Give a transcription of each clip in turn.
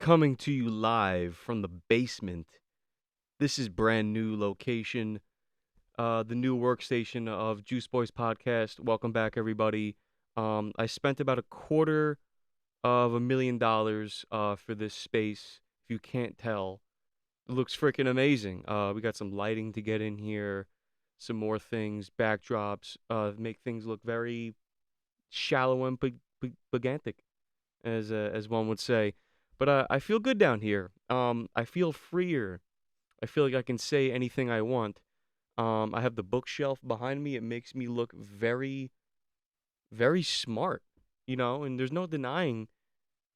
Coming to you live from the basement. This is brand new location, the new workstation of Juice Boys podcast. Welcome back, everybody. I spent about $250,000 for this space. If you can't tell, it looks freaking amazing. We got some lighting to get in here, some more things, backdrops, make things look very shallow and gigantic, as one would say. But I feel good down here. I feel freer. I feel like I can say anything I want. I have the bookshelf behind me. It makes me look very, very smart, and there's no denying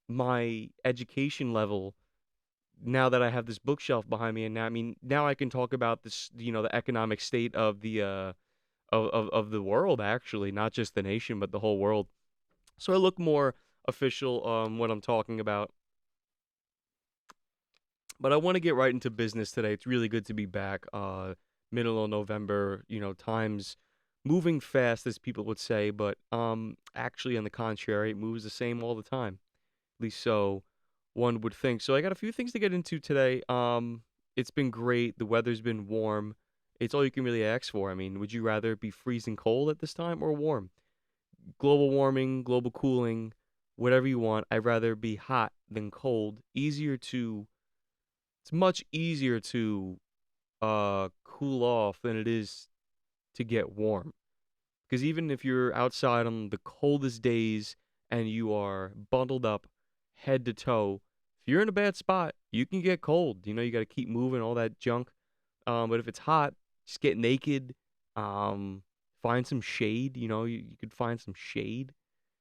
my education level now that I have this bookshelf behind me. And now I can talk about this, the economic state of of the world, actually, not just the nation, but the whole world. So I look more official when I'm talking about. But I want to get right into business today. It's really good to be back. Middle of November, time's moving fast, as people would say, but actually, on the contrary, it moves the same all the time. At least so one would think. So I got a few things to get into today. It's been great. The weather's been warm. It's all you can really ask for. I mean, would you rather it be freezing cold at this time or warm? Global warming, global cooling, whatever you want. I'd rather be hot than cold. It's much easier to cool off than it is to get warm. Because even if you're outside on the coldest days and you are bundled up head to toe, if you're in a bad spot, you can get cold. You got to keep moving, all that junk. But if it's hot, just get naked. Find some shade. You could find some shade.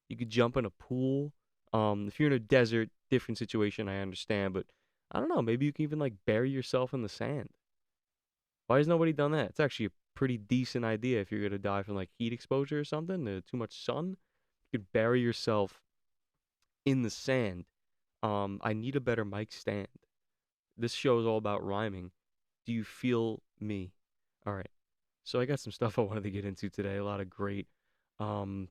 You could jump in a pool. If you're in a desert, different situation, I understand. But I don't know. Maybe you can even like bury yourself in the sand. Why has nobody done that? It's actually a pretty decent idea if you're gonna die from like heat exposure or something, too much sun. You could bury yourself in the sand. I need a better mic stand. This show is all about rhyming. Do you feel me? All right. So I got some stuff I wanted to get into today. A lot of great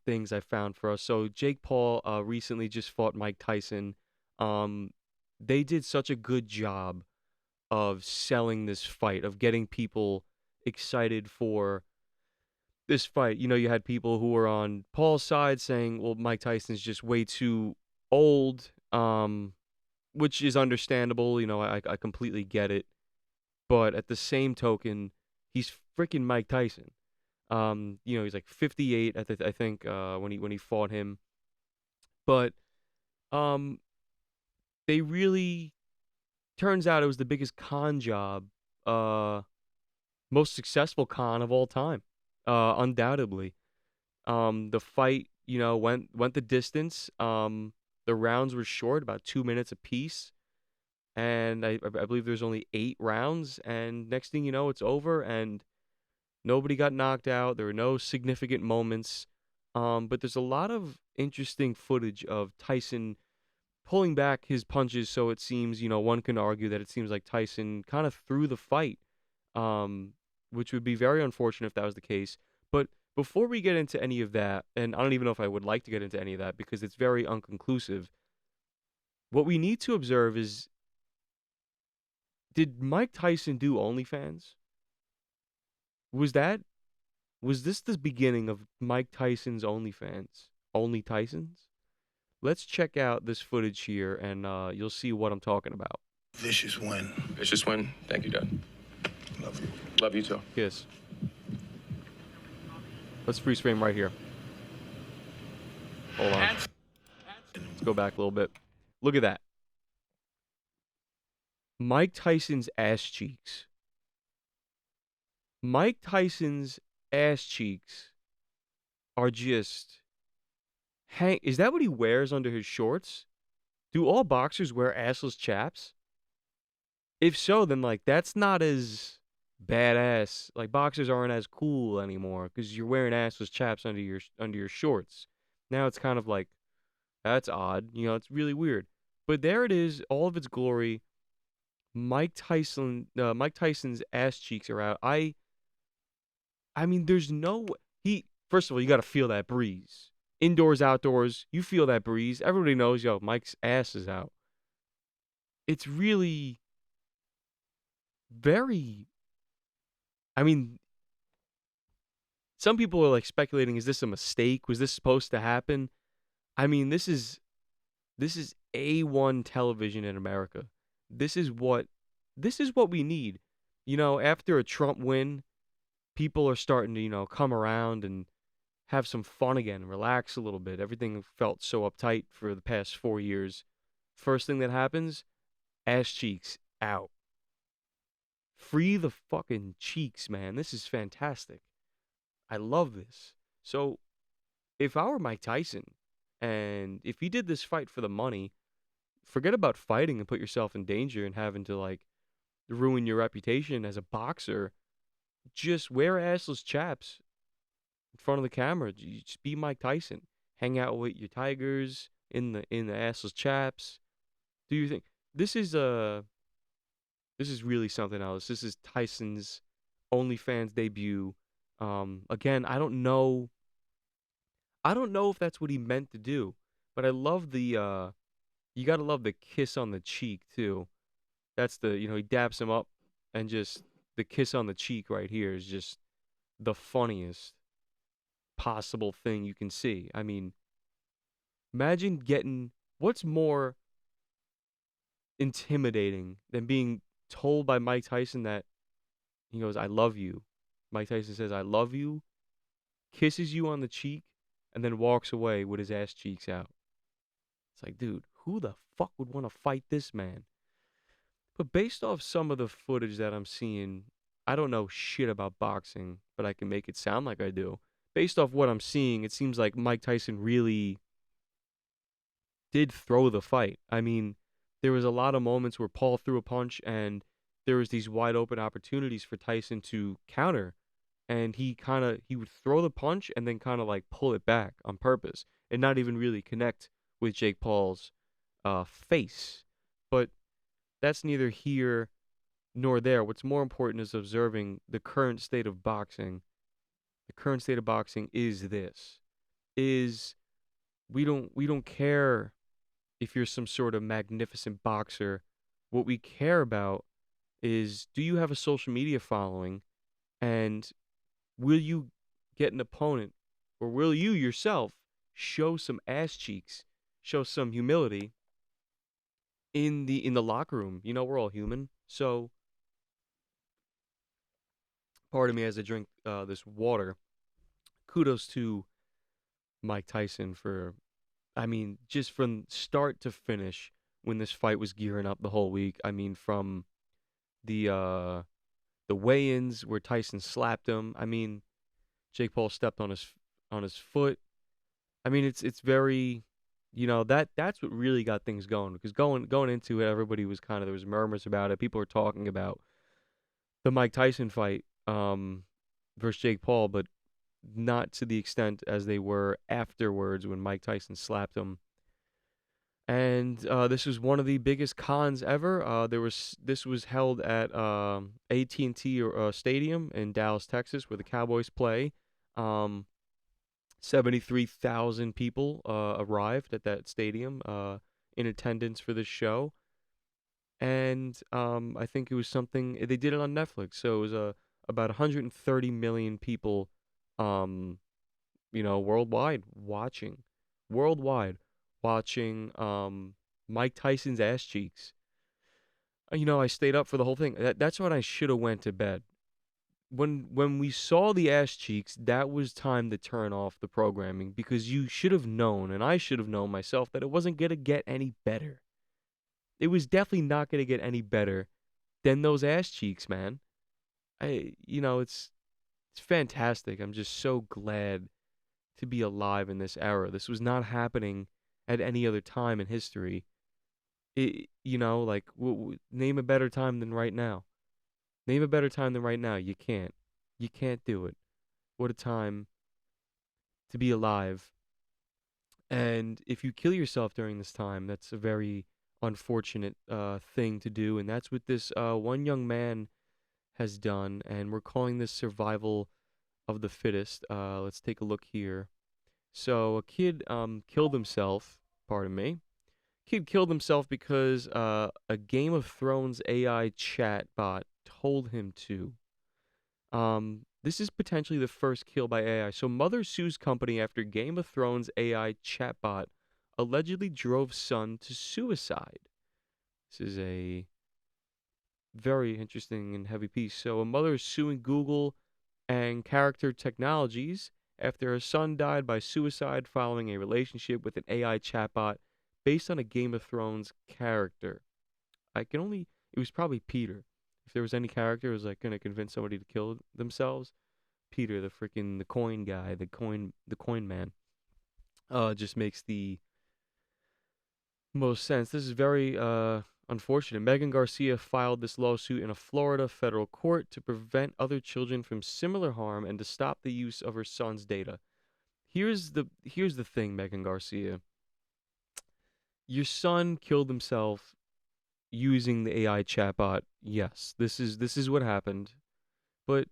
things I found for us. So Jake Paul recently just fought Mike Tyson. Um, they did such a good job of selling this fight, of getting people excited for this fight. You had people who were on Paul's side saying, well, Mike Tyson's just way too old, which is understandable. I completely get it. But at the same token, he's freaking Mike Tyson. He's like 58, I think, when he fought him. But um, they really turns out it was the biggest con job, most successful con of all time, undoubtedly. The fight, went the distance. The rounds were short, about 2 minutes apiece, and I believe there's only 8 rounds. And next thing you know, it's over, and nobody got knocked out. There were no significant moments. But there's a lot of interesting footage of Tyson pulling back his punches, so it seems, one can argue that it seems like Tyson kind of threw the fight, um, which would be very unfortunate if that was the case. But before we get into any of that, and I don't even know if I would like to get into any of that because it's very unconclusive, what we need to observe is, did Mike Tyson do OnlyFans? Was that, was this the beginning of Mike Tyson's OnlyFans? Only Tyson's? Let's check out this footage here, and you'll see what I'm talking about. Vicious win. Vicious win. Thank you, Dad. Love you. Love you too. Kiss. Let's freeze frame right here. Hold on. Let's go back a little bit. Look at that. Mike Tyson's ass cheeks. Mike Tyson's ass cheeks are just hang. Is that what he wears under his shorts? Do all boxers wear assless chaps? If so, then like that's not as badass. Like boxers aren't as cool anymore because you're wearing assless chaps under your shorts. Now it's kind of like that's odd. It's really weird. But there it is, all of its glory. Mike Tyson's ass cheeks are out. I mean, there's no he. First of all, you got to feel that breeze. Indoors, outdoors, you feel that breeze. Everybody knows, yo, Mike's ass is out. it's really very. I mean, some people are like speculating: is this a mistake? Was this supposed to happen? I mean, this is A1 television in America. This is what this is what we need. After a Trump win, people are starting to, come around and have some fun again, relax a little bit. Everything felt so uptight for the past 4 years. First thing that happens, ass cheeks out. Free the fucking cheeks, man. This is fantastic. I love this. So, if I were Mike Tyson and if he did this fight for the money, forget about fighting and put yourself in danger and having to like ruin your reputation as a boxer. Just wear assless chaps in front of the camera. Just be Mike Tyson. Hang out with your tigers in the assless chaps. Do you think this is this is really something else? This is Tyson's OnlyFans debut. Again, I don't know. I don't know if that's what he meant to do, but I love the you gotta love the kiss on the cheek too. That's the he daps him up and just the kiss on the cheek right here is just the funniest possible thing you can see. I mean, imagine getting what's more intimidating than being told by Mike Tyson that he goes, "I love you." Mike Tyson says, "I love you," kisses you on the cheek, and then walks away with his ass cheeks out. It's like, dude, who the fuck would want to fight this man? But based off some of the footage that I'm seeing, I don't know shit about boxing, but I can make it sound like I do. Based off what I'm seeing, it seems like Mike Tyson really did throw the fight. I mean, there was a lot of moments where Paul threw a punch and there was these wide open opportunities for Tyson to counter and he would throw the punch and then kind of like pull it back on purpose and not even really connect with Jake Paul's face. But that's neither here nor there. What's more important is observing the current state of boxing. The current state of boxing is this. Is we don't care if you're some sort of magnificent boxer. What we care about is do you have a social media following and will you get an opponent or will you yourself show some ass cheeks, show some humility in the locker room? We're all human. So, pardon me as I drink this water. Kudos to Mike Tyson for I mean, just from start to finish when this fight was gearing up the whole week. I mean, from the uh the weigh-ins where Tyson slapped him. I mean, Jake Paul stepped on his foot. I mean, it's very that's what really got things going because going into it everybody was kind of there was murmurs about it. People were talking about the Mike Tyson fight versus Jake Paul, but not to the extent as they were afterwards when Mike Tyson slapped him. And this was one of the biggest cons ever. This was held at AT&T Stadium in Dallas, Texas, where the Cowboys play. 73,000 people arrived at that stadium in attendance for this show, and I think it was something they did it on Netflix. So it was about 130 million people, um, worldwide watching Mike Tyson's ass cheeks. I stayed up for the whole thing. That's when I should have went to bed. When we saw the ass cheeks, that was time to turn off the programming because you should have known, and I should have known myself, that it wasn't gonna get any better. It was definitely not gonna get any better than those ass cheeks, man. It's fantastic. I'm just so glad to be alive in this era. This was not happening at any other time in history. Like name a better time than right now. Name a better time than right now. You can't. You can't do it. What a time to be alive. And if you kill yourself during this time, that's a very unfortunate thing to do. And that's what this one young man has done. And we're calling this survival of the fittest. Let's take a look here. So a kid killed himself. Pardon me. Kid killed himself because a Game of Thrones AI chatbot told him to. This is potentially the first kill by AI. So mother sues company after Game of Thrones AI chatbot allegedly drove son to suicide. This is a very interesting and heavy piece. So a mother is suing Google and Character Technologies after her son died by suicide following a relationship with an AI chatbot based on a Game of Thrones character. It was probably Peter. If there was any character who was like going to convince somebody to kill themselves, Peter, the coin guy, the coin man, just makes the most sense. This is very unfortunate. Megan Garcia filed this lawsuit in a Florida federal court to prevent other children from similar harm and to stop the use of her son's data. Here's the thing, Megan Garcia. Your son killed himself using the AI chatbot. Yes, this is what happened. But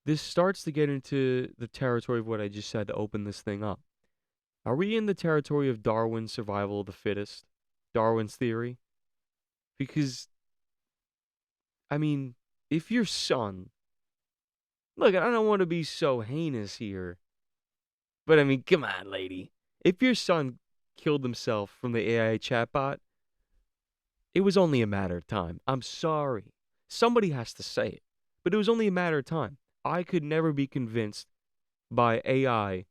this starts to get into the territory of what I just said to open this thing up. Are we in the territory of Darwin's survival of the fittest? Darwin's theory? Because, I mean, if your son, look, I don't want to be so heinous here, but I mean, come on, lady. If your son killed himself from the AI chatbot, it was only a matter of time. I'm sorry. Somebody has to say it. But it was only a matter of time. I could never be convinced by AI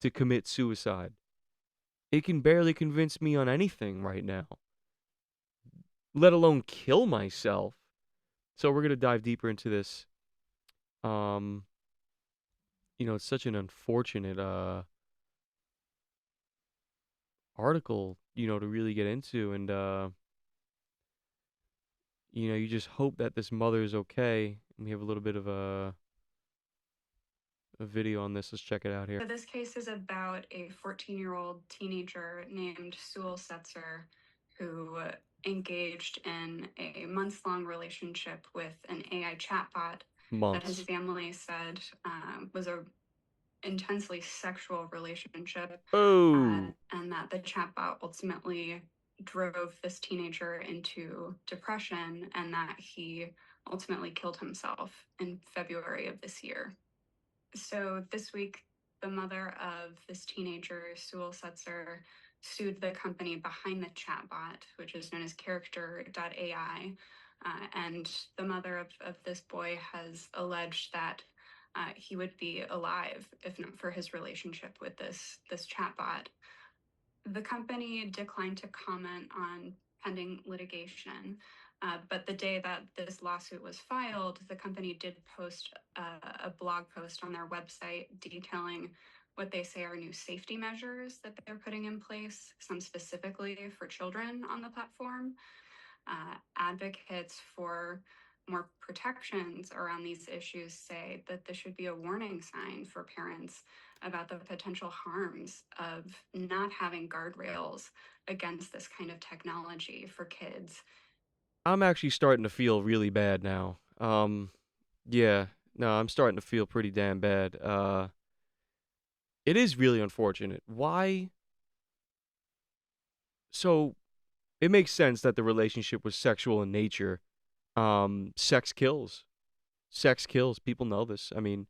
to commit suicide. It can barely convince me on anything right now, let alone kill myself. So we're going to dive deeper into this. Um, it's such an unfortunate article, to really get into, and you just hope that this mother is okay. And we have a little bit of a video on this. Let's check it out here. So this case is about a 14-year-old teenager named Sewell Setzer who engaged in a months-long relationship with an AI chatbot that his Months. family said was a intensely sexual relationship, Oh, and that the chatbot ultimately drove this teenager into depression, and that he ultimately killed himself in February of this year. So this week, the mother of this teenager, Sewell Setzer, sued the company behind the chatbot, which is known as Character.ai. And the mother of this boy has alleged that he would be alive if not for his relationship with this chatbot. The company declined to comment on pending litigation, but the day that this lawsuit was filed, the company did post a blog post on their website detailing what they say are new safety measures that they're putting in place, some specifically for children on the platform. Advocates for more protections around these issues say that this should be a warning sign for parents about the potential harms of not having guardrails against this kind of technology for kids. I'm actually starting to feel really bad now. Yeah, no, I'm starting to feel pretty damn bad. It is really unfortunate. Why? So it makes sense that the relationship was sexual in nature. Sex kills. Sex kills. People know this. I mean,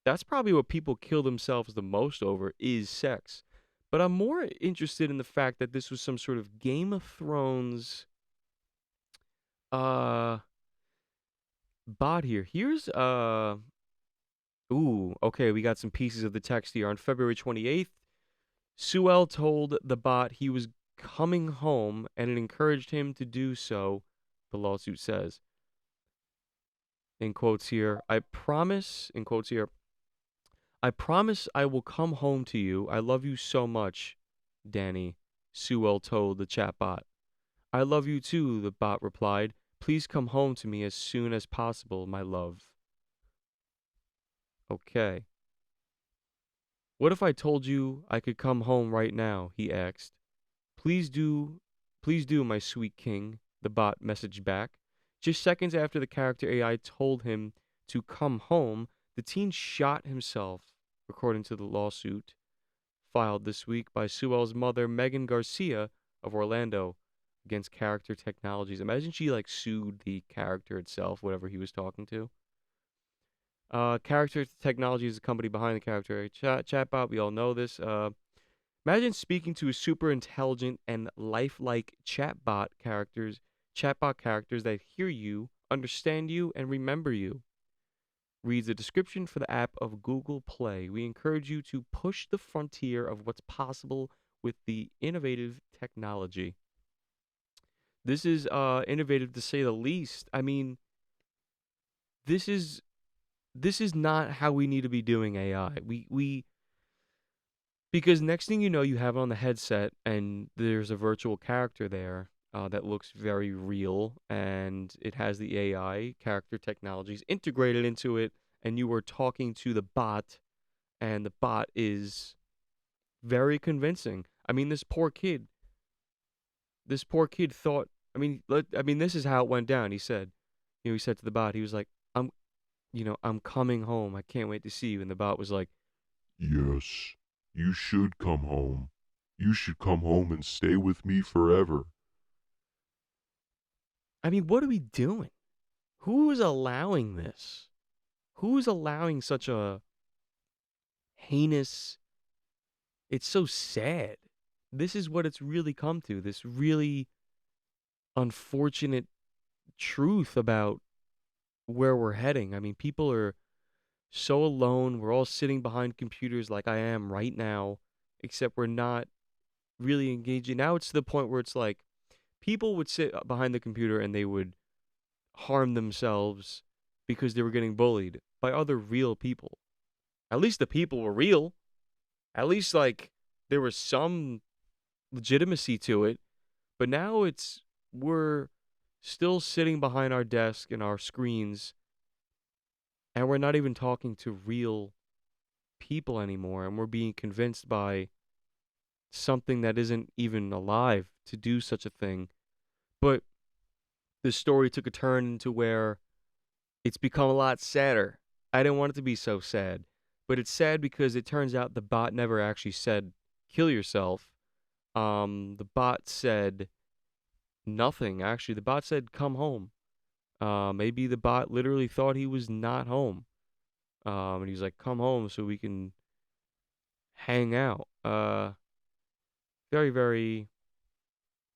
that's probably what people kill themselves the most over is sex. But I'm more interested in the fact that this was some sort of Game of Thrones uh bot here. Here's ooh, okay, we got some pieces of the text here. On February 28th, Sewell told the bot he was coming home and it encouraged him to do so, the lawsuit says. In quotes here, in quotes here, I promise I will come home to you. I love you so much, Danny, Sewell told the chatbot. I love you too, the bot replied. Please come home to me as soon as possible, my love. Okay. What if I told you I could come home right now? He asked. Please do, please do, my sweet king, the bot messaged back. Just seconds after the character AI told him to come home, the teen shot himself, according to the lawsuit filed this week by Sewell's mother, Megan Garcia, of Orlando against Character Technologies. Imagine she like sued the character itself, whatever he was talking to. Character Technology is the company behind the character chatbot. We all know this. Imagine speaking to a super intelligent and lifelike chatbot characters that hear you, understand you, and remember you. Reads the description for the app of Google Play. We encourage you to push the frontier of what's possible with the innovative technology. This is innovative to say the least. I mean, this is this is not how we need to be doing AI. We Because next thing you know, you have it on the headset and there's a virtual character there that looks very real, and it has the AI character technologies integrated into it, and you are talking to the bot, and the bot is very convincing. I mean, this poor kid thought. I mean, this is how it went down. He said, he said to the bot, he was like, I'm coming home. I can't wait to see you." And the bot was like, Yes, you should come home. You should come home and stay with me forever. I mean, what are we doing? Who is allowing this? Who is allowing such a heinous? It's so sad. This is what it's really come to. This really unfortunate truth about where we're heading. I mean, people are so alone. We're all sitting behind computers like I am right now, except we're not really engaging. Now it's to the point where it's like people would sit behind the computer and they would harm themselves because they were getting bullied by other real people. At least the people were real. At least like there was some legitimacy to it. But now we're still sitting behind our desk and our screens, and we're not even talking to real people anymore, and we're being convinced by something that isn't even alive to do such a thing. But the story took a turn into where it's become a lot sadder. I didn't want it to be so sad, but it's sad because it turns out the bot never actually said kill yourself. The bot said nothing. Actually, the bot said come home. Maybe the bot literally thought he was not home. And he's like, come home so we can hang out. Very, very,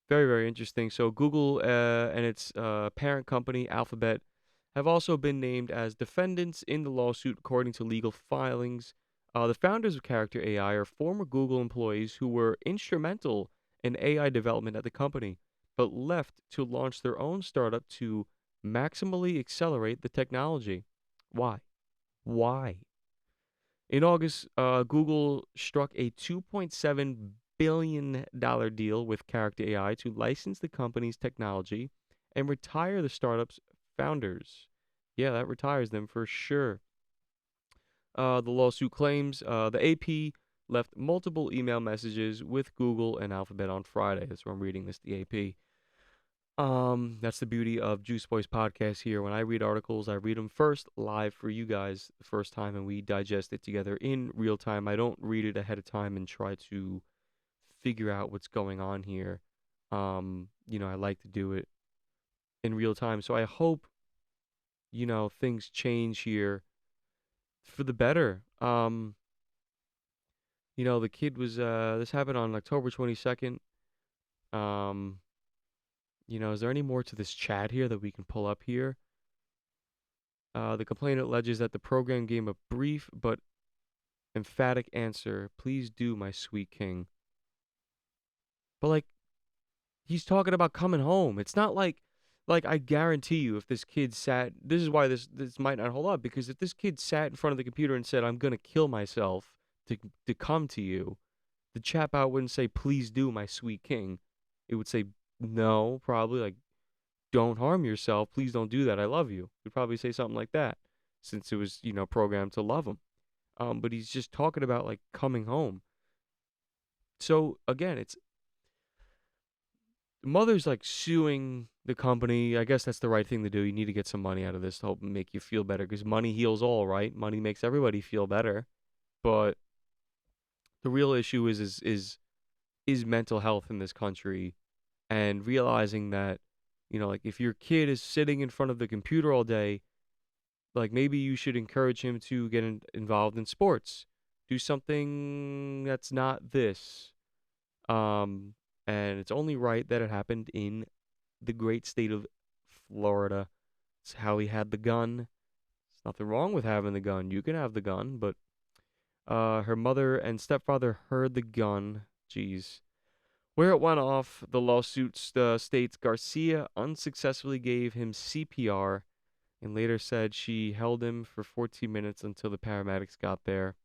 very, very interesting. So Google and its parent company, Alphabet, have also been named as defendants in the lawsuit, according to legal filings. The founders of Character AI are former Google employees who were instrumental in AI development at the company, but left to launch their own startup to maximally accelerate the technology. Why? Why? In August, Google struck a $2.7 billion deal with Character AI to license the company's technology and retire the startup's founders. Yeah, that retires them for sure. The lawsuit claims the AP left multiple email messages with Google and Alphabet on Friday. That's where I'm reading this, the AP. That's the beauty of Juice Boys podcast here. When I read articles, I read them first live for you guys the first time, and we digest it together in real time. I don't read it ahead of time and try to figure out what's going on here. I like to do it in real time. So I hope, things change here for the better. The kid was this happened on October 22nd. Um, is there any more to this chat here that we can pull up here? The complainant alleges that the program gave him a brief but emphatic answer. Please do, my sweet king. But like, he's talking about coming home. It's not like I guarantee you, if this kid sat, this is why this might not hold up, because if this kid sat in front of the computer and said, "I'm gonna kill myself to come to you," the chatbot wouldn't say, "Please do, my sweet king." It would say, "No," probably like, "Don't harm yourself. Please don't do that. I love you." He'd probably say something like that, since it was, programmed to love him. But he's just talking about like coming home. So again, it's the mother's like suing the company. I guess that's the right thing to do. You need to get some money out of this to help make you feel better, because money heals all, right? Money makes everybody feel better. But the real issue is mental health in this country and realizing that, like if your kid is sitting in front of the computer all day, like maybe you should encourage him to get involved in sports. Do something that's not this. Um, and it's only right that it happened in the great state of Florida. It's how he had the gun. There's nothing wrong with having the gun. You can have the gun, but her mother and stepfather heard the gun. Jeez. Where it went off, the lawsuit states Garcia unsuccessfully gave him CPR and later said she held him for 14 minutes until the paramedics got there.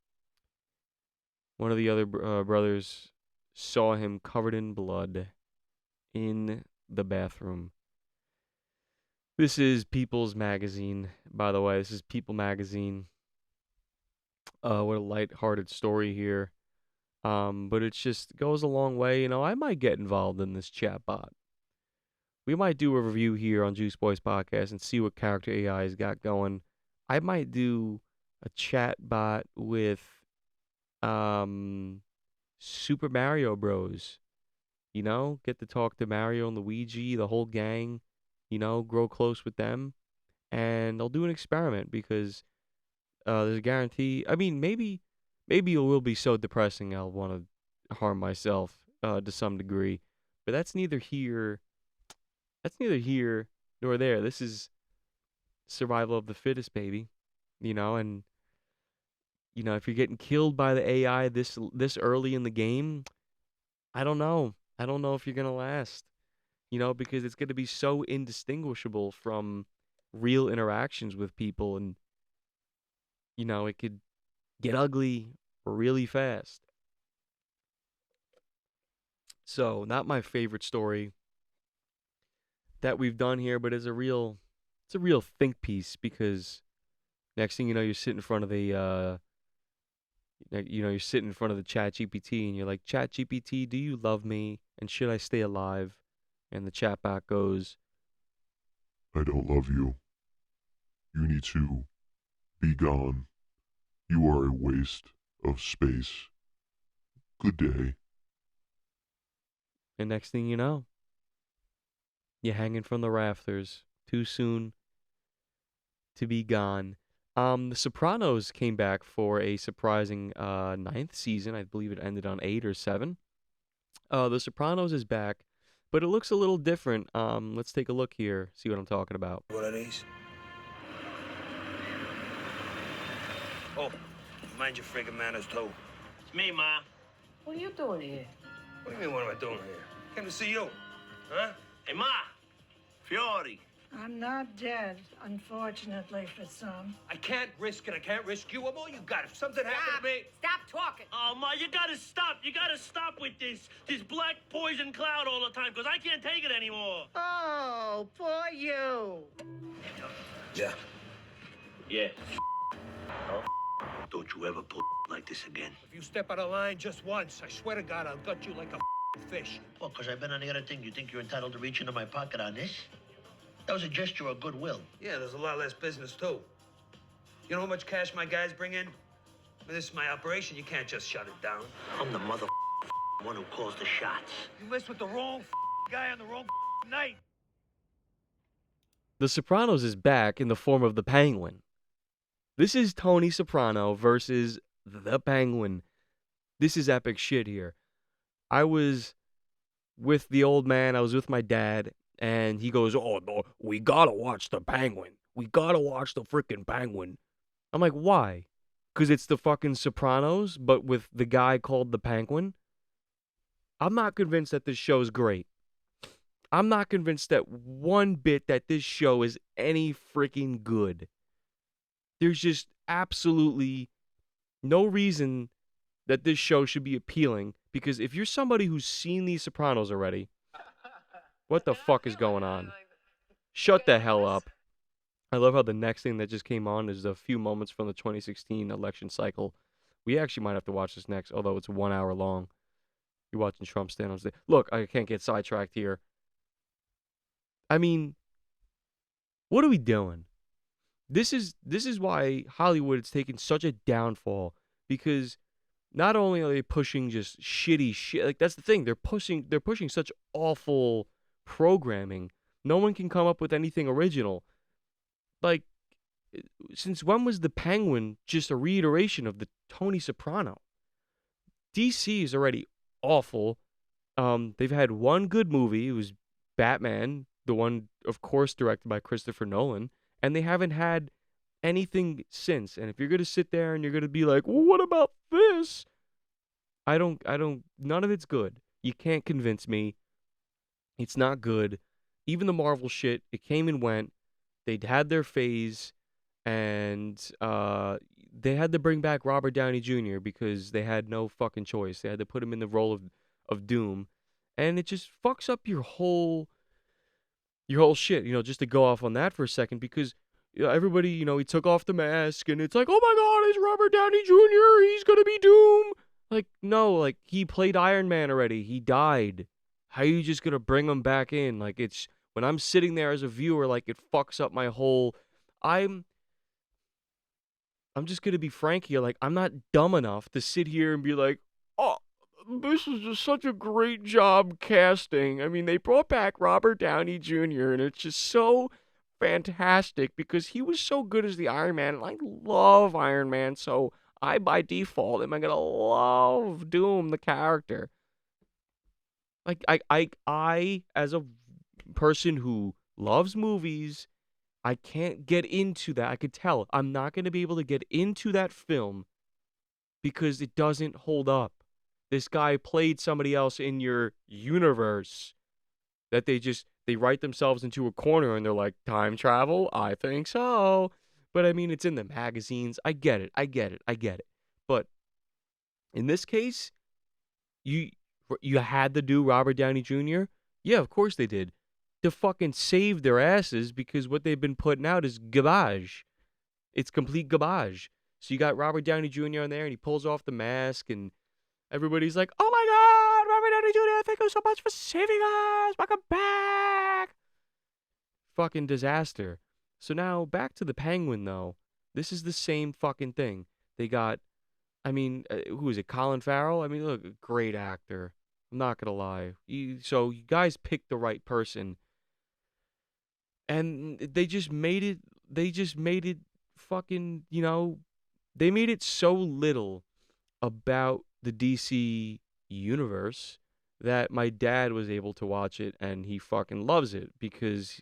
One of the other brothers saw him covered in blood in the bathroom. This is People's Magazine, by the way. This is People Magazine. What a lighthearted story here. But it just goes a long way. I might get involved in this chatbot. We might do a review here on Juice Boys Podcast and see what character AI's got going. I might do a chatbot with Super Mario Bros. Get to talk to Mario and Luigi, the whole gang, grow close with them. And I'll do an experiment because there's a guarantee. I mean, maybe it will be so depressing I'll want to harm myself to some degree. But that's neither here nor there. This is survival of the fittest, baby. And if you're getting killed by the AI this early in the game, I don't know. I don't know if you're gonna last. Because it's gonna be so indistinguishable from real interactions with people, and it could get ugly really fast. So, not my favorite story that we've done here, but it's a real think piece, because next thing you know, you're sitting in front of the you're sitting in front of the chat GPT and you're like, chat GPT, do you love me and should I stay alive? And the chatbot goes, I don't love you. You need to be gone. You are a waste of space. Good day. and next thing you know, you're hanging from the rafters too soon to be gone. The Sopranos came back for a surprising ninth season. I believe it ended on 8 or 7. The Sopranos is back, but it looks a little different. Let's take a look here, see what I'm talking about. What are these? Oh, mind your friggin' manners, too. It's me, Ma. What are you doing here? What do you mean, what am I doing here? Came to see you. Huh? Hey, Ma. Fiori. I'm not dead, unfortunately for some. I can't risk it. I can't risk you. I'm all you got. If something happened to me... Stop talking! Oh, Ma, you gotta stop. You gotta stop with this black poison cloud all the time, because I can't take it anymore. Oh, poor you. Yeah. Yeah. Don't you ever pull like this again. If you step out of line just once, I swear to God, I'll gut you like a fish. Well, because I've been on the other thing, you think you're entitled to reach into my pocket on this? That was a gesture of goodwill. Yeah, there's a lot less business, too. You know how much cash my guys bring in? This is my operation. You can't just shut it down. I'm the mother one who calls the shots. You messed with the wrong guy on the wrong night. The Sopranos is back in the form of the Penguin. This is Tony Soprano versus the Penguin. This is epic shit here. I was with the old man. I was with my dad. And he goes, oh, no, we gotta watch the Penguin. We gotta watch the freaking Penguin. I'm like, why? Because it's the fucking Sopranos, but with the guy called the Penguin? I'm not convinced that this show is great. I'm not convinced that one bit that this show is any freaking good. There's just absolutely no reason that this show should be appealing. Because if you're somebody who's seen these Sopranos already, what the fuck is going on? Shut the hell up. I love how the next thing that just came on is a few moments from the 2016 election cycle. We actually might have to watch this next, although it's 1 hour long. You're watching Trump stand on stage. Look, I can't get sidetracked here. I mean, what are we doing? This is why Hollywood is taking such a downfall, because not only are they pushing just shitty shit, like that's the thing, they're pushing such awful programming. No one can come up with anything original. Like, since when was the Penguin just a reiteration of the Tony Soprano? DC is already awful. They've had one good movie. It was Batman, the one, of course, directed by Christopher Nolan, and they haven't had anything since. And if you're gonna sit there and you're gonna be like, well, what about this? None of it's good. You can't convince me. It's not good. Even the Marvel shit, it came and went. They'd had their phase, and they had to bring back Robert Downey Jr. because they had no fucking choice. They had to put him in the role of Doom, and it just fucks up your whole shit. Just to go off on that for a second, because everybody, he took off the mask, and it's like, oh my God, it's Robert Downey Jr. He's gonna be Doom. Like, no, like he played Iron Man already. He died. How are you just gonna bring him back in? Like, it's when I'm sitting there as a viewer, like it fucks up my whole. I'm just gonna be frank here. Like, I'm not dumb enough to sit here and be like, oh, this is just such a great job casting. I mean, they brought back Robert Downey Jr. and it's just so fantastic because he was so good as the Iron Man, and I love Iron Man, so I by default am I gonna love Doom the character. Like I as a person who loves movies, I can't get into that. I could tell I'm not gonna be able to get into that film because it doesn't hold up. This guy played somebody else in your universe that they write themselves into a corner and they're like, time travel? I think so. But I mean, it's in the magazines. I get it. But in this case, you had to do Robert Downey Jr.? Yeah, of course they did. To fucking save their asses because what they've been putting out is garbage. It's complete garbage. So you got Robert Downey Jr. on there and he pulls off the mask and everybody's like, oh my God, Robert Downey Jr., thank you so much for saving us. Welcome back. Fucking disaster. So now back to the Penguin, though. This is the same fucking thing. They got, who is it? Colin Farrell? I mean, look, great actor. I'm not going to lie. So you guys picked the right person. And they just made it fucking, they made it so little about the DC universe that my dad was able to watch it and he fucking loves it because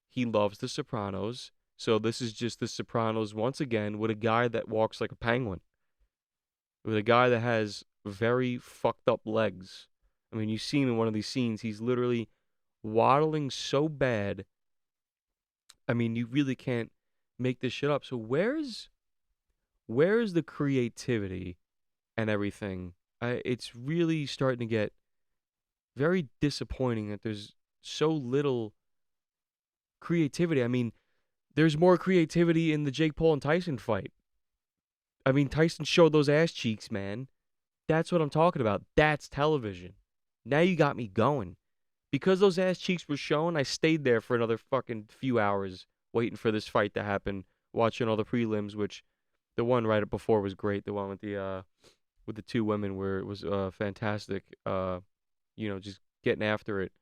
he loves The Sopranos. So this is just The Sopranos once again with a guy that walks like a penguin. With a guy that has very fucked up legs. I mean, you see him in one of these scenes, he's literally waddling so bad. I mean, you really can't make this shit up. So where's the creativity and everything? It's really starting to get very disappointing that there's so little creativity. I mean, there's more creativity in the Jake Paul and Tyson fight. I mean, Tyson showed those ass cheeks, man. That's what I'm talking about. That's television. Now you got me going. Because those ass cheeks were shown, I stayed there for another fucking few hours waiting for this fight to happen, watching all the prelims, which the one right before was great. The one with the two women where it was fantastic. Just getting after it.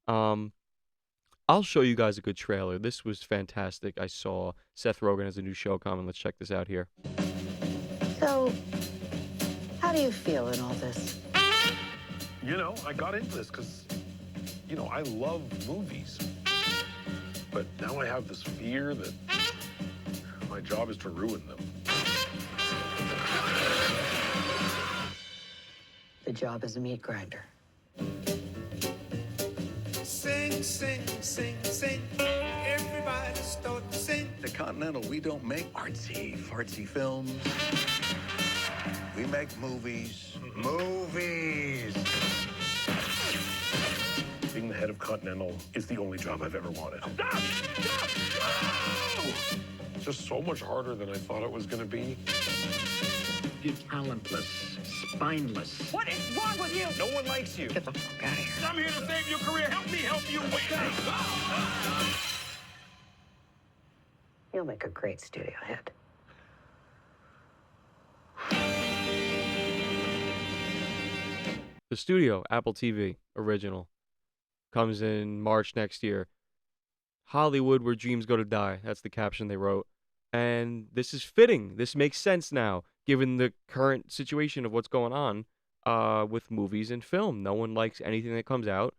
I'll show you guys a good trailer. This was fantastic. I saw Seth Rogen has a new show coming. Let's check this out here. So, how do you feel in all this? I got into this because, I love movies. But now I have this fear that my job is to ruin them. The job is a meat grinder. Sing, sing, sing, sing. Everybody start to sing. The Continental, we don't make artsy, fartsy films. We make movies. Movies! Being the head of Continental is the only job I've ever wanted. Stop! Stop! No! It's just so much harder than I thought it was going to be. You're talentless, spineless. What is wrong with you? No one likes you. Get the fuck out of here. I'm here to save your career. Help me help you. You'll make a great studio head. The studio, Apple TV, original. comes in March next year. Hollywood, where dreams go to die. That's the caption they wrote. And this is fitting. This makes sense now, given the current situation of what's going on with movies and film. No one likes anything that comes out.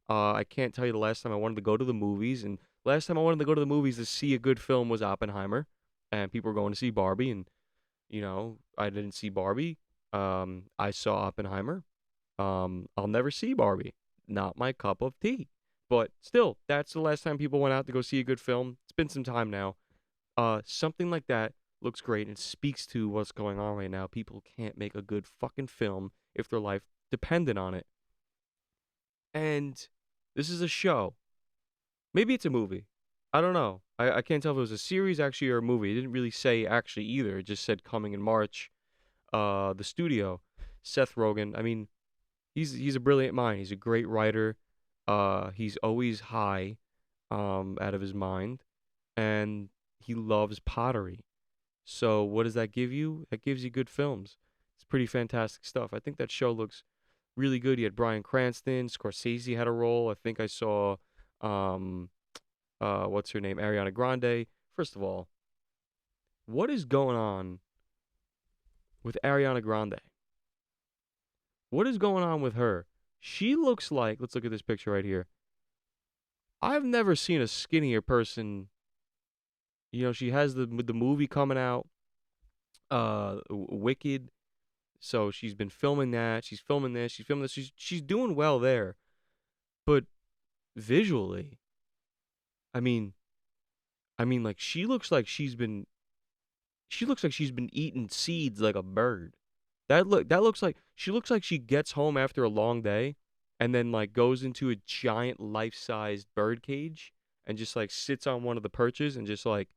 I can't tell you the last time I wanted to go to the movies. And last time I wanted to go to the movies to see a good film was Oppenheimer. And people were going to see Barbie. And, I didn't see Barbie. I saw Oppenheimer. I'll never see Barbie. Not my cup of tea. But still, that's the last time people went out to go see a good film. It's been some time now. Something like that looks great and speaks to what's going on right now. People can't make a good fucking film if their life depended on it. And this is a show. Maybe it's a movie. I don't know. I can't tell if it was a series actually or a movie. It didn't really say actually either. It just said coming in March. The studio, Seth Rogen. I mean, he's a brilliant mind. He's a great writer. He's always high, out of his mind, and he loves pottery. So what does that give you? That gives you good films. It's pretty fantastic stuff. I think that show looks really good. You had Bryan Cranston, Scorsese had a role. I think I saw, what's her name? Ariana Grande. First of all, what is going on with Ariana Grande? What is going on with her? She looks like, let's look at this picture right here. I've never seen a skinnier person. She has the movie coming out, Wicked. So she's been filming that. She's filming this. She's filming this. She's doing well there. But visually, I mean, like she looks like she's been eating seeds like a bird. That looks like she gets home after a long day and then like goes into a giant life-sized bird cage and just like sits on one of the perches and just like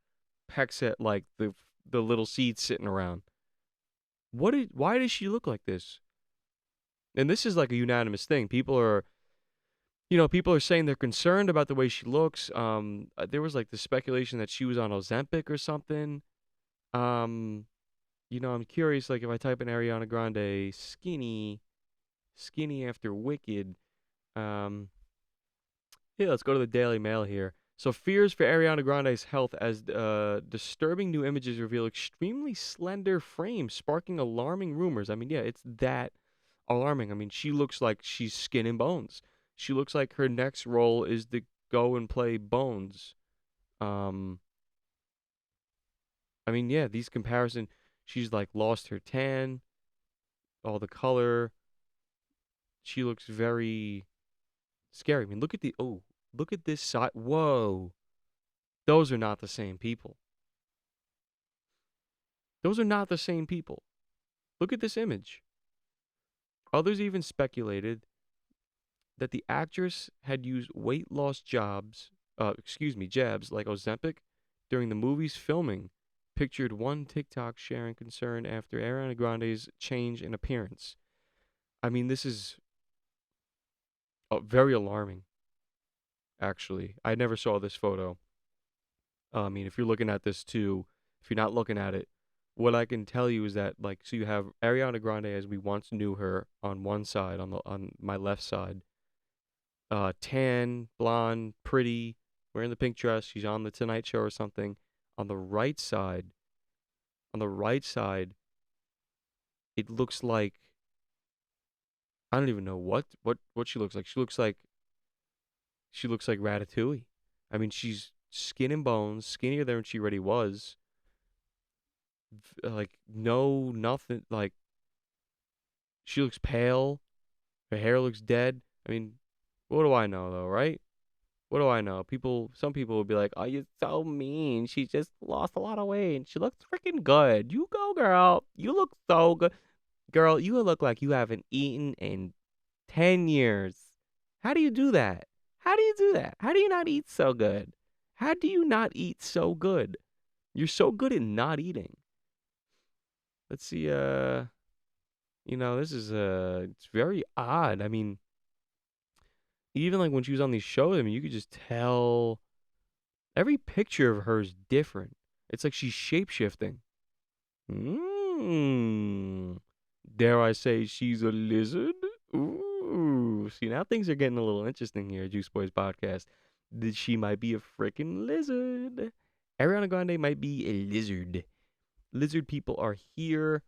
pecks at like the little seeds sitting around. Why does she look like this? And this is like a unanimous thing. People are saying they're concerned about the way she looks. There was like the speculation that she was on Ozempic or something. I'm curious, like if I type in Ariana Grande skinny after Wicked, yeah, let's go to the Daily Mail here. So fears for Ariana Grande's health as disturbing new images reveal extremely slender frame, sparking alarming rumors. I mean, yeah, it's that alarming. I mean, she looks like she's skin and bones. She looks like her next role is to go and play Bones. I mean, yeah, these comparisons, she's like lost her tan, all the color. She looks very scary. I mean, look at this side. Whoa. Those are not the same people. Those are not the same people. Look at this image. Others even speculated that the actress had used weight loss jabs like Ozempic during the movie's filming. Pictured one TikTok sharing concern after Ariana Grande's change in appearance. I mean, this is very alarming, actually. I never saw this photo. I mean, if you're looking at this too, if you're not looking at it, what I can tell you is that, like, so you have Ariana Grande as we once knew her on one side, on my left side. Tan, blonde, pretty, wearing the pink dress. She's on the Tonight Show or something. On the right side, it looks like, I don't even know what she looks like. She looks like Ratatouille. I mean, she's skin and bones, skinnier than she already was. Like nothing. Like she looks pale. Her hair looks dead. I mean, what do I know though, right? What do I know? Some people will be like, "Oh, you're so mean. She just lost a lot of weight and she looks freaking good. You go, girl. You look so good, girl. You look like you haven't eaten in 10 years. How do you do that? How do you do that? How do you not eat so good? How do you not eat so good? You're so good at not eating." Let's see. This is it's very odd. I mean, even like when she was on these shows, I mean, you could just tell every picture of her is different. It's like she's shape-shifting. Dare I say she's a lizard? Ooh, see now things are getting a little interesting here, Juice Boys podcast. That she might be a freaking lizard. Ariana Grande might be a lizard. Lizard people are here,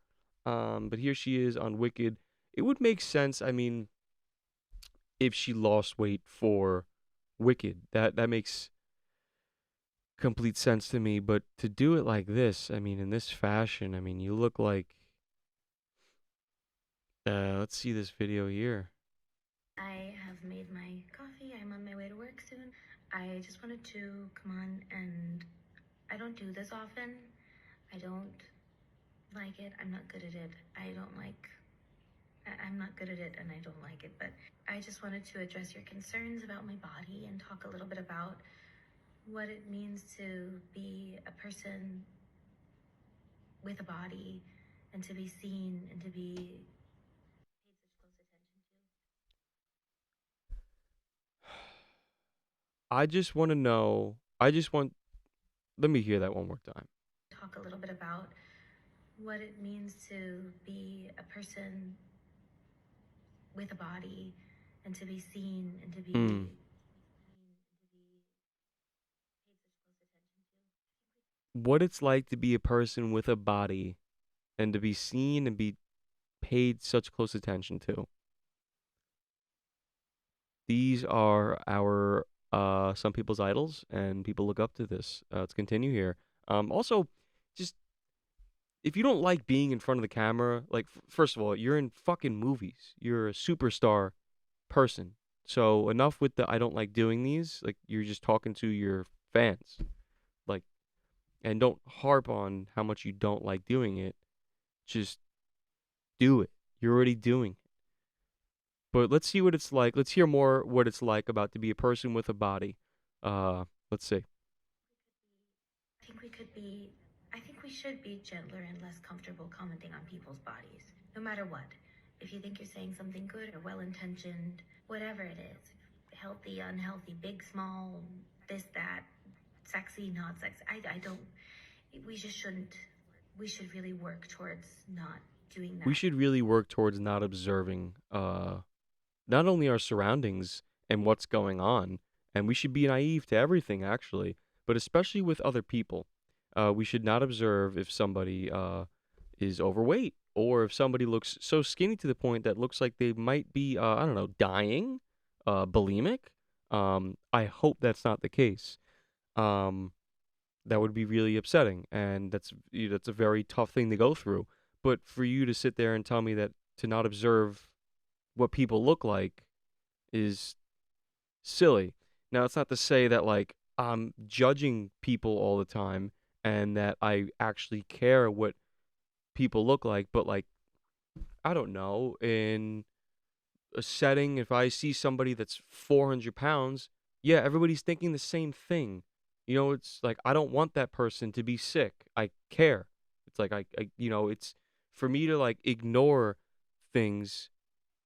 but here she is on Wicked. It would make sense. I mean, if she lost weight for Wicked, that makes complete sense to me. But to do it like this, I mean, in this fashion, I mean, you look like. Let's see this video here. I have made my coffee. I'm on my way to work soon. I just wanted to come on, and I don't do this often. I don't like it. I'm not good at it. I'm not good at it and I don't like it, but I just wanted to address your concerns about my body and talk a little bit about what it means to be a person with a body and to be seen and to be paid such close attention to. I just want to know. I just want. Let me hear that one more time. Talk a little bit about what it means to be a person with a body and to be seen and to be Mm. What it's like to be a person with a body and to be seen and be paid such close attention to. These are our some people's idols, and people look up to this. Let's continue here. Also, just if you don't like being in front of the camera, like first of all, you're in fucking movies. You're a superstar person. So enough with the I don't like doing these. Like you're just talking to your fans. Like and don't harp on how much you don't like doing it. Just do it. You're already doing it. But let's see what it's like. Let's hear more what it's like about to be a person with a body. Let's see. I think we could be, I think we should be gentler and less comfortable commenting on people's bodies, no matter what. If you think you're saying something good or well intentioned, whatever it is, healthy, unhealthy, big, small, this, that, sexy, not sexy, I don't, we just shouldn't, we should really work towards not doing that. We should really work towards not observing not only our surroundings and what's going on, and we should be naive to everything actually, but especially with other people. We should not observe if somebody is overweight or if somebody looks so skinny to the point that looks like they might be I don't know, dying, bulimic. I hope that's not the case. Um, that would be really upsetting, and that's a very tough thing to go through. But for you to sit there and tell me that to not observe what people look like is silly. Now, it's not to say that like I'm judging people all the time and that I actually care what people look like, but like I don't know, in a setting, if I see somebody that's 400 pounds, yeah, everybody's thinking the same thing. You know, it's like I don't want that person to be sick. I care. It's like it's for me to like ignore things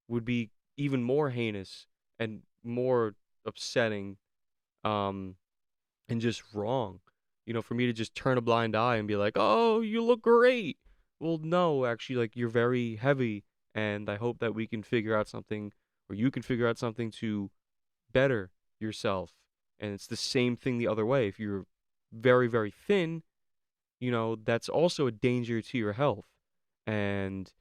would be even more heinous and more upsetting um and just wrong. You know, for me to just turn a blind eye and be like, "Oh, you look great." Well, no, actually like you're very heavy and I hope that we can figure out something or you can figure out something to better yourself. And it's the same thing the other way. If you're very very thin, you know, that's also a danger to your health. And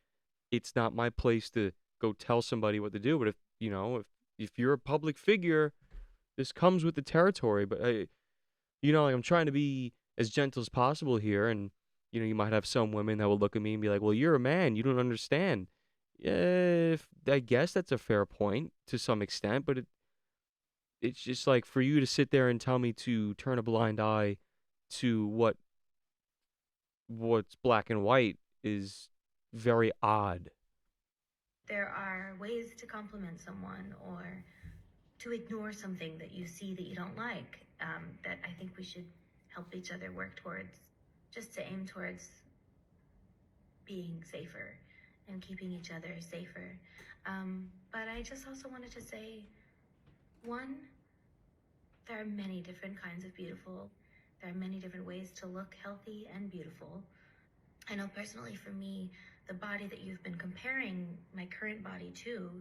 it's not my place to go tell somebody what to do. But if you know, if you're a public figure, this comes with the territory. But you know, like I'm trying to be as gentle as possible here, and you know, you might have some women that will look at me and be like, "Well, you're a man, you don't understand." Yeah, if, I guess that's a fair point to some extent, but it's just like for you to sit there and tell me to turn a blind eye to what's black and white is very odd. There are ways to compliment someone or to ignore something that you see that you don't like, that I think we should help each other work towards, just to aim towards being safer and keeping each other safer. But I just also wanted to say, one, there are many different kinds of beautiful. There are many different ways to look healthy and beautiful. I know personally for me, the body that you've been comparing my current body to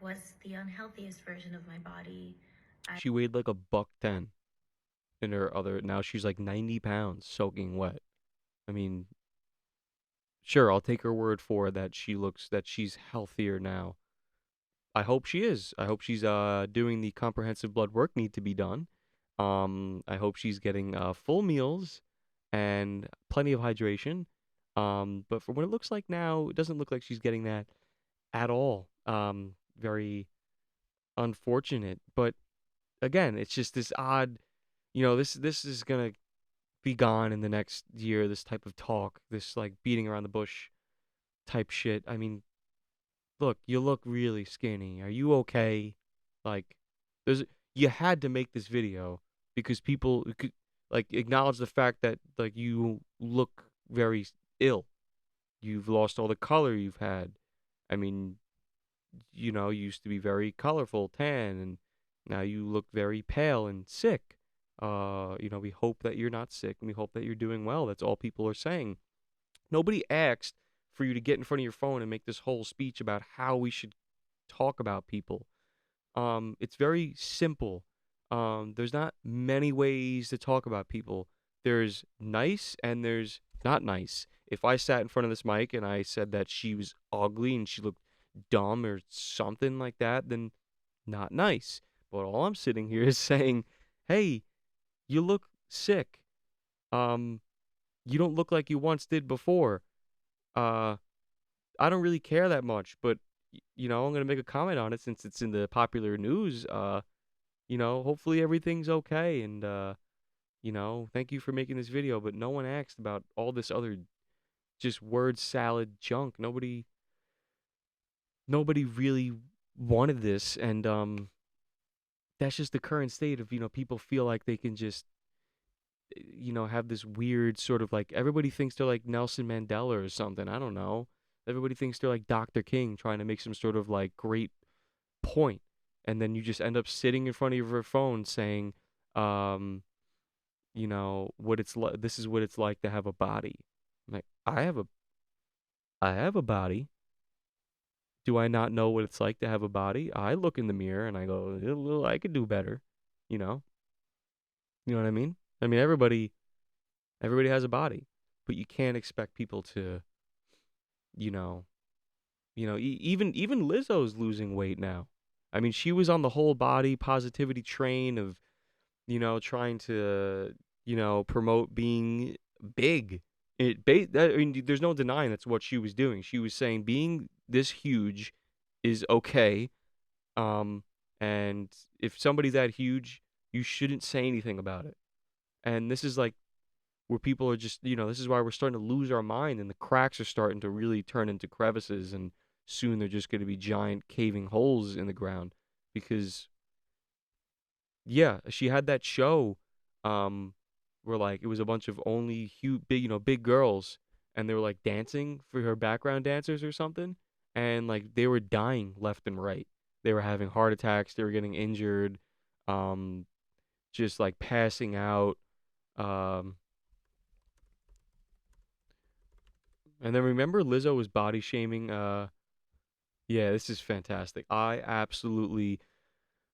was the unhealthiest version of my body. She weighed like a buck 10 in her other. Now she's like 90 pounds, soaking wet. I mean, sure, I'll take her word for it that she's healthier now. I hope she is. I hope she's doing the comprehensive blood work need to be done. I hope she's getting full meals and plenty of hydration. But from what it looks like now, it doesn't look like she's getting that at all. Very unfortunate. But again, it's just this odd, this is gonna be gone in the next year. This type of talk, this like beating around the bush type shit. I mean, look, you look really skinny. Are you okay? Like, there's you had to make this video because people could like acknowledge the fact that like you look very ill. You've lost all the color you've had. I mean, you used to be very colorful, tan, and now you look very pale and sick. We hope that you're not sick and we hope that you're doing well. That's all people are saying. Nobody asked for you to get in front of your phone and make this whole speech about how we should talk about people. It's very simple. There's not many ways to talk about people. There's nice and there's not nice. If I sat in front of this mic and I said that she was ugly and she looked dumb or something like that, then not nice. But all I'm sitting here is saying, hey, you look sick. You don't look like you once did before. Uh, I don't really care that much, but I'm gonna make a comment on it since it's in the popular news. Hopefully everything's okay, and thank you for making this video. But no one asked about all this other just word salad junk. Nobody really wanted this, and that's just the current state of people feel like they can just have this weird sort of like everybody thinks they're like Nelson Mandela or something. I don't know. Everybody thinks they're like Dr. King trying to make some sort of like great point. And then you just end up sitting in front of your phone saying, what it's like. This is what it's like to have a body. I'm like, I have a body. Do I not know what it's like to have a body? I look in the mirror and I go, I could do better. You know? You know what I mean? I mean, everybody has a body, but you can't expect people to, you know, even Lizzo's losing weight now. I mean, she was on the whole body positivity train of, trying to, promote being big. I mean, there's no denying that's what she was doing. She was saying being this huge is okay. And if somebody's that huge, you shouldn't say anything about it. And this is like where people are just, this is why we're starting to lose our mind and the cracks are starting to really turn into crevices and soon they're just going to be giant caving holes in the ground because yeah, she had that show where like it was a bunch of only big girls and they were like dancing for her background dancers or something and like they were dying left and right. They were having heart attacks, they were getting injured, just like passing out. Um And then remember Lizzo was body shaming. Yeah, this is fantastic. I absolutely.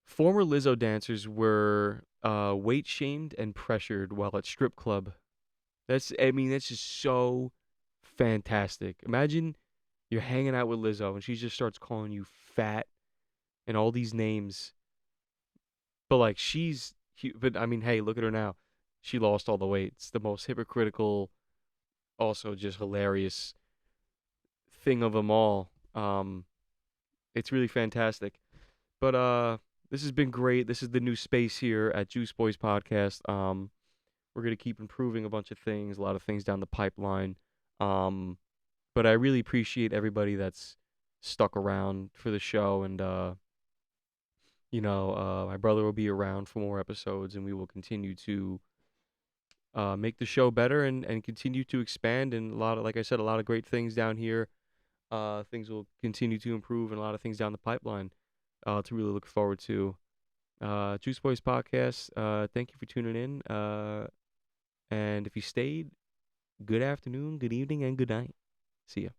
Former Lizzo dancers were weight shamed and pressured while at strip club. That's just so fantastic. Imagine you're hanging out with Lizzo and she just starts calling you fat and all these names. But like but I mean, hey, look at her now. She lost all the weight. It's the most hypocritical, also just hilarious thing of them all. It's really fantastic. But this has been great. This is the new space here at Juice Boys Podcast. We're gonna keep improving a bunch of things, a lot of things down the pipeline. But I really appreciate everybody that's stuck around for the show, and my brother will be around for more episodes, and we will continue to make the show better and continue to expand. And like I said, a lot of great things down here. Things will continue to improve, and a lot of things down the pipeline to really look forward to. Juice Boys Podcast. Thank you for tuning in. And if you stayed, good afternoon, good evening, and good night. See ya.